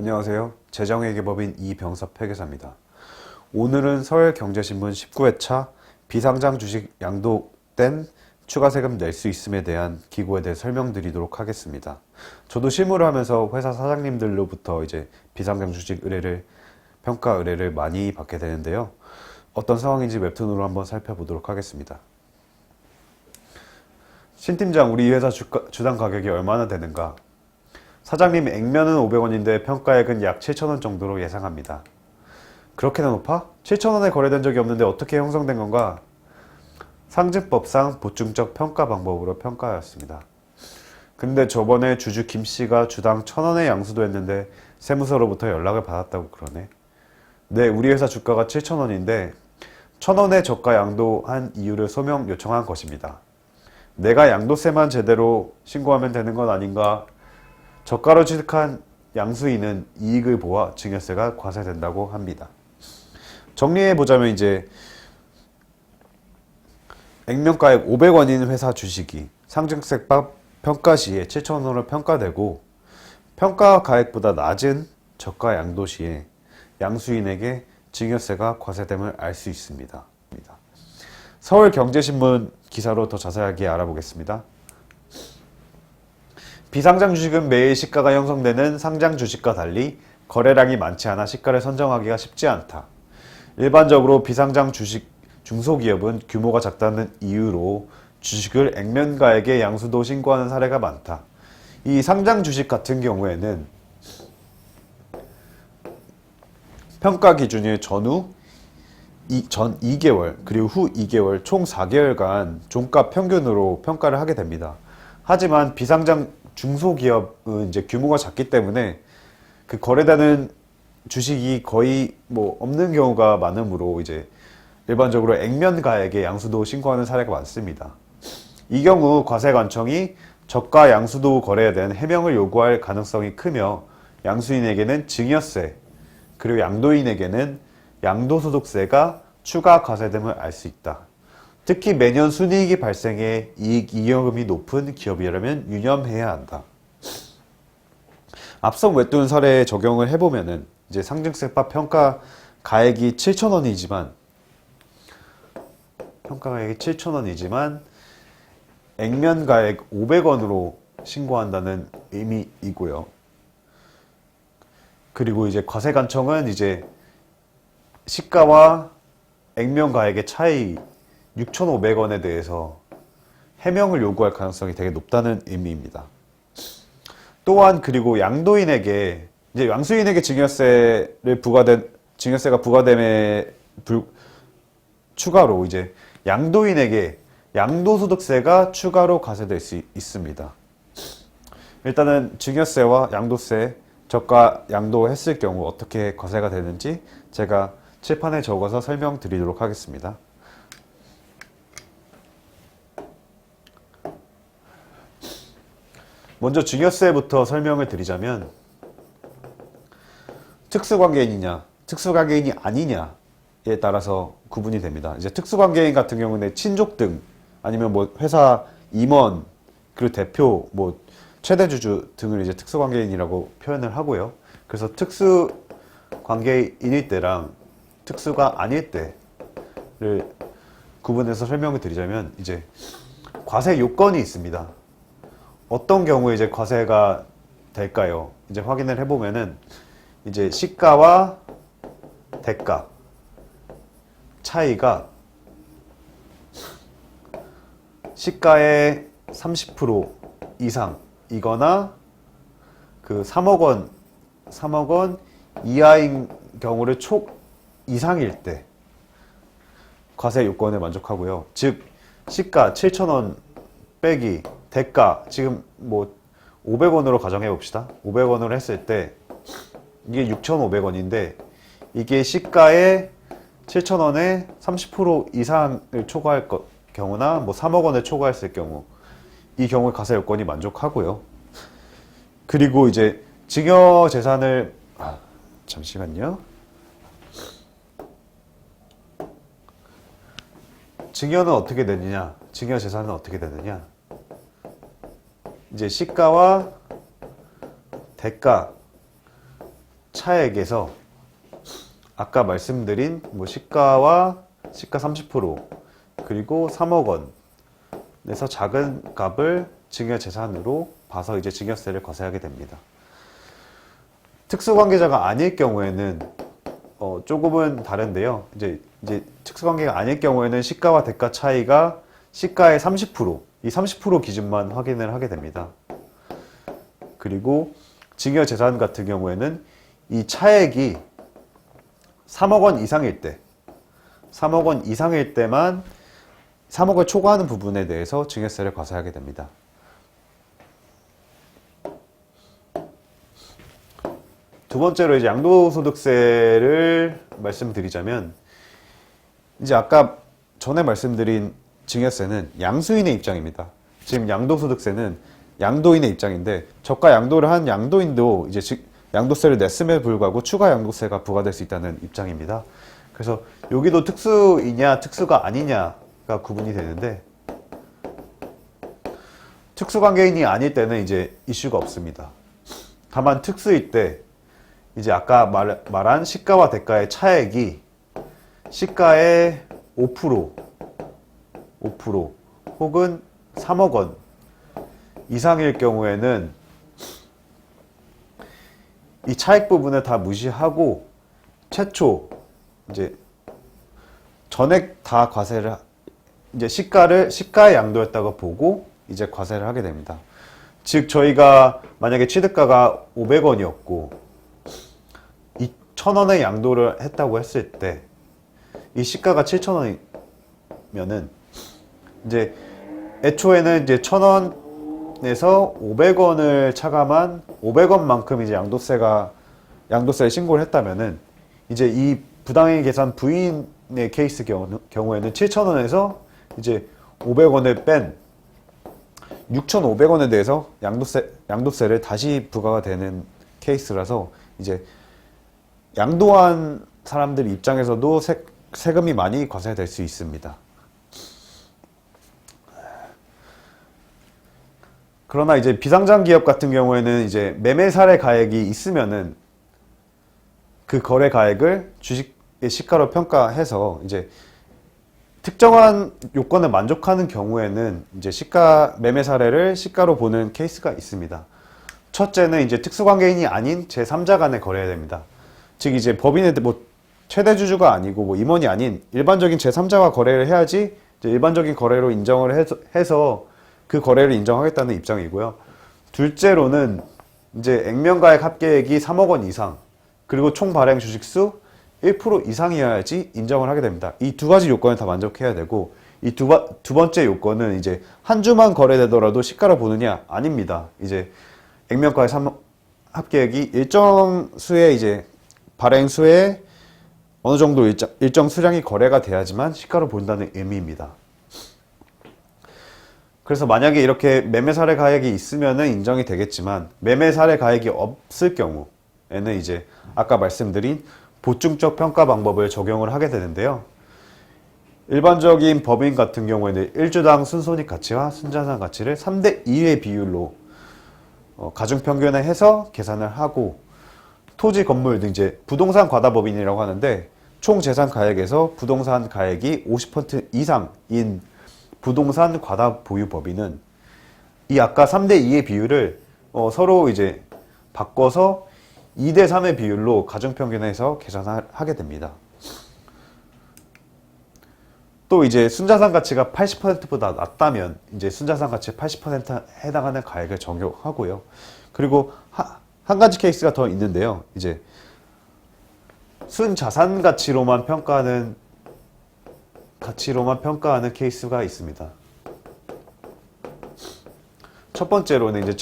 안녕하세요. 재정회계법인 이병섭 회계사입니다. 오늘은 서울경제신문 19회차 비상장 주식 양도된 추가세금 낼 수 있음에 대한 기구에 대해 설명드리도록 하겠습니다. 저도 실무를 하면서 회사 사장님들로부터 이제 비상장 주식 평가 의뢰를 많이 받게 되는데요. 어떤 상황인지 웹툰으로 한번 살펴보도록 하겠습니다. 신 팀장, 우리 회사 주당 가격이 얼마나 되는가? 사장님, 액면은 500원인데 평가액은 약 7,000원 정도로 예상합니다. 그렇게나 높아? 7,000원에 거래된 적이 없는데 어떻게 형성된 건가? 상증법상 보충적 평가 방법으로 평가하였습니다. 근데 저번에 주주 김씨가 주당 1,000원에 양수도 했는데 세무서로부터 연락을 받았다고 그러네. 네, 우리 회사 주가가 7,000원인데 1,000원에 저가 양도한 이유를 소명 요청한 것입니다. 내가 양도세만 제대로 신고하면 되는 건 아닌가? 저가로 취득한 양수인은 이익을 보아 증여세가 과세된다고 합니다. 정리해보자면 이제 액면가액 500원인 회사 주식이 상증세법 평가 시에 7,000원으로 평가되고 평가가액보다 낮은 저가 양도 시에 양수인에게 증여세가 과세됨을 알 수 있습니다. 서울경제신문 기사로 더 자세하게 알아보겠습니다. 비상장 주식은 매일 시가가 형성되는 상장 주식과 달리 거래량이 많지 않아 시가를 선정하기가 쉽지 않다. 일반적으로 비상장 주식 중소기업은 규모가 작다는 이유로 주식을 액면가액의 양수도 신고하는 사례가 많다. 이 상장 주식 같은 경우에는 평가 기준일 전 2개월 그리고 후 2개월 총 4개월간 종가 평균으로 평가를 하게 됩니다. 하지만 비상장 중소기업은 이제 규모가 작기 때문에 그 거래되는 주식이 거의 없는 경우가 많으므로 이제 일반적으로 액면가액의 양수도 신고하는 사례가 많습니다. 이 경우 과세관청이 저가 양수도 거래에 대한 해명을 요구할 가능성이 크며 양수인에게는 증여세 그리고 양도인에게는 양도소득세가 추가 과세됨을 알 수 있다. 특히 매년 순이익이 발생해 이익이익금이 높은 기업이라면 유념해야 한다. 앞선 웹툰 사례에 적용을 해보면은 이제 상증세법 평가 가액이 7,000원이지만 액면 가액 500원으로 신고한다는 의미이고요. 그리고 이제 과세관청은 이제 시가와 액면 가액의 차이 6,500원에 대해서 해명을 요구할 가능성이 되게 높다는 의미입니다. 또한 그리고 양도인에게 이제 양수인에게 증여세가 부과됨에 추가로 이제 양도인에게 양도소득세가 추가로 과세될 수 있습니다. 일단은 증여세와 양도세 저가 양도했을 경우 어떻게 과세가 되는지 제가 칠판에 적어서 설명드리도록 하겠습니다. 먼저 증여세부터 설명을 드리자면 특수관계인이냐 특수관계인이 아니냐에 따라서 구분이 됩니다. 이제 특수관계인 같은 경우는 친족 등 아니면 회사 임원 그리고 대표 최대주주 등을 이제 특수관계인이라고 표현을 하고요. 그래서 특수관계인일 때랑 특수가 아닐 때를 구분해서 설명을 드리자면 이제 과세 요건이 있습니다. 어떤 경우에 이제 과세가 될까요? 이제 확인을 해보면은 이제 시가와 대가 차이가 시가의 30% 이상이거나 그 3억 원 이하인 경우를 이상일 때 과세 요건에 만족하고요. 즉 시가 7,000원 빼기 대가 지금 500원으로 가정해 봅시다. 500원으로 했을 때 이게 6,500원인데 이게 시가의 7,000원에 30% 이상을 초과할 경우나 3억 원을 초과했을 경우 이 경우에 과세 요건이 만족하고요. 그리고 이제 증여 재산을 잠시만요. 증여는 어떻게 되느냐? 증여 재산은 어떻게 되느냐? 이제 시가와 대가 차액에서 아까 말씀드린 뭐 시가와 시가 30% 그리고 3억 원에서 작은 값을 증여재산으로 봐서 이제 증여세를 과세하게 됩니다. 특수관계자가 아닐 경우에는 조금은 다른데요. 이제 특수관계가 아닐 경우에는 시가와 대가 차이가 시가의 30%, 이 30% 기준만 확인을 하게 됩니다. 그리고 증여재산 같은 경우에는 이 차액이 3억 원 이상일 때, 3억 원 이상일 때만 3억을 초과하는 부분에 대해서 증여세를 과세하게 됩니다. 두 번째로 이제 양도소득세를 말씀드리자면, 이제 아까 전에 말씀드린 증여세는 양수인의 입장입니다. 지금 양도소득세는 양도인의 입장인데, 저가 양도를 한 양도인도 이제 양도세를 냈음에 불구하고 추가 양도세가 부과될 수 있다는 입장입니다. 그래서 여기도 특수이냐 특수가 아니냐가 구분이 되는데, 특수관계인이 아닐 때는 이제 이슈가 없습니다. 다만 특수일 때 이제 아까 말한 시가와 대가의 차액이 시가의 5% 혹은 3억 원 이상일 경우에는 이 차액 부분을 다 무시하고 최초 이제 전액 다 과세를 이제 시가의 양도였다고 보고 이제 과세를 하게 됩니다. 즉 저희가 만약에 취득가가 500원이었고 1,000원의 양도를 했다고 했을 때 이 시가가 7,000원이면은 이제 애초에는 이제 1,000원에서 500원을 차감한 500원만큼 이제 양도세를 신고를 했다면은 이제 이 부당행 계산 부인의 케이스 경우에는 7,000원에서 이제 500원을 뺀 6,500원에 대해서 양도세를 다시 부과가 되는 케이스라서 이제 양도한 사람들 입장에서도 세금이 많이 과세될 수 있습니다. 그러나 이제 비상장 기업 같은 경우에는 이제 매매 사례 가액이 있으면은 그 거래 가액을 주식의 시가로 평가해서 이제 특정한 요건을 만족하는 경우에는 이제 매매 사례를 시가로 보는 케이스가 있습니다. 첫째는 이제 특수관계인이 아닌 제3자 간에 거래해야 됩니다. 즉 이제 법인의 뭐 최대 주주가 아니고 뭐 임원이 아닌 일반적인 제3자와 거래를 해야지 이제 일반적인 거래로 인정을 해서 그 거래를 인정하겠다는 입장이고요. 둘째로는 이제 액면가액 합계액이 3억 원 이상 그리고 총 발행 주식수 1% 이상이어야지 인정을 하게 됩니다. 이 두 가지 요건을 다 만족해야 되고 이 두 번째 요건은 이제 한 주만 거래되더라도 시가로 보느냐 아닙니다. 이제 액면가액 합계액이 일정 수의 이제 발행 수에 어느 정도 일정 수량이 거래가 돼야지만 시가로 본다는 의미입니다. 그래서 만약에 이렇게 매매 사례 가액이 있으면은 인정이 되겠지만 매매 사례 가액이 없을 경우에는 이제 아까 말씀드린 보충적 평가 방법을 적용을 하게 되는데요. 일반적인 법인 같은 경우에는 1주당 순손익 가치와 순자산 가치를 3대 2의 비율로 가중평균에 해서 계산을 하고 토지, 건물 등 이제 부동산 과다법인이라고 하는데 총 재산 가액에서 부동산 가액이 50% 이상인 부동산 과다 보유 법인은 이 아까 3대 2의 비율을 서로 이제 바꿔서 2대 3의 비율로 가중평균해서 계산을 하게 됩니다. 또 이제 순자산 가치가 80%보다 낮다면 이제 순자산 가치 80%에 해당하는 가액을 적용하고요. 그리고 한 가지 케이스가 더 있는데요. 이제 순자산 가치로만 평가하는 케이스가 있습니다. 첫 번째로는 이제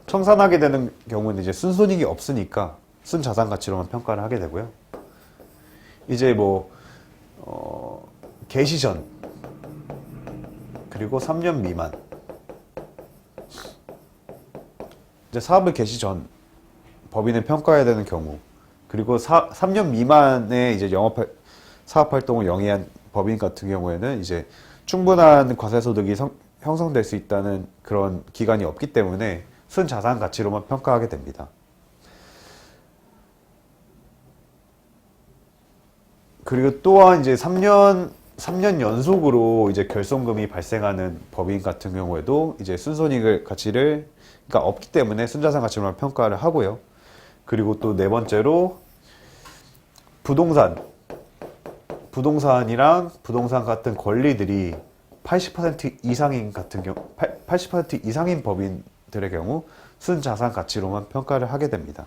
청산하게 되는 경우는 이제 순손익이 없으니까 순자산 가치로만 평가를 하게 되고요. 이제 뭐 개시 전 그리고 3년 미만 이제 사업을 개시 전 법인을 평가해야 되는 경우 그리고 3년 미만의 이제 사업 활동을 영위한 법인 같은 경우에는 이제 충분한 과세소득이 형성될 수 있다는 그런 기간이 없기 때문에 순자산 가치로만 평가하게 됩니다. 그리고 또한 이제 3년 연속으로 이제 결손금이 발생하는 법인 같은 경우에도 이제 순손익을 가치를 그러니까 없기 때문에 순자산 가치로만 평가를 하고요. 그리고 또 네 번째로 부동산이랑 부동산 같은 권리들이 80% 이상인 같은 경우 80% 이상인 법인들의 경우 순자산 가치로만 평가를 하게 됩니다.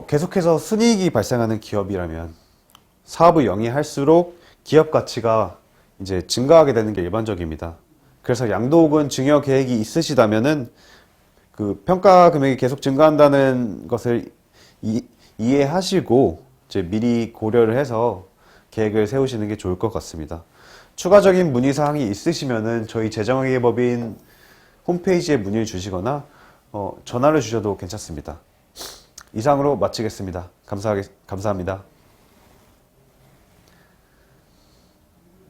계속해서 순이익이 발생하는 기업이라면 사업을 영위할수록 기업 가치가 이제 증가하게 되는 게 일반적입니다. 그래서 양도 혹은 증여 계획이 있으시다면은 그 평가 금액이 계속 증가한다는 것을 이해하시고 이제 미리 고려를 해서 계획을 세우시는 게 좋을 것 같습니다. 추가적인 문의 사항이 있으시면은 저희 재정회계법인 홈페이지에 문의를 주시거나 전화를 주셔도 괜찮습니다. 이상으로 마치겠습니다. 감사합니다.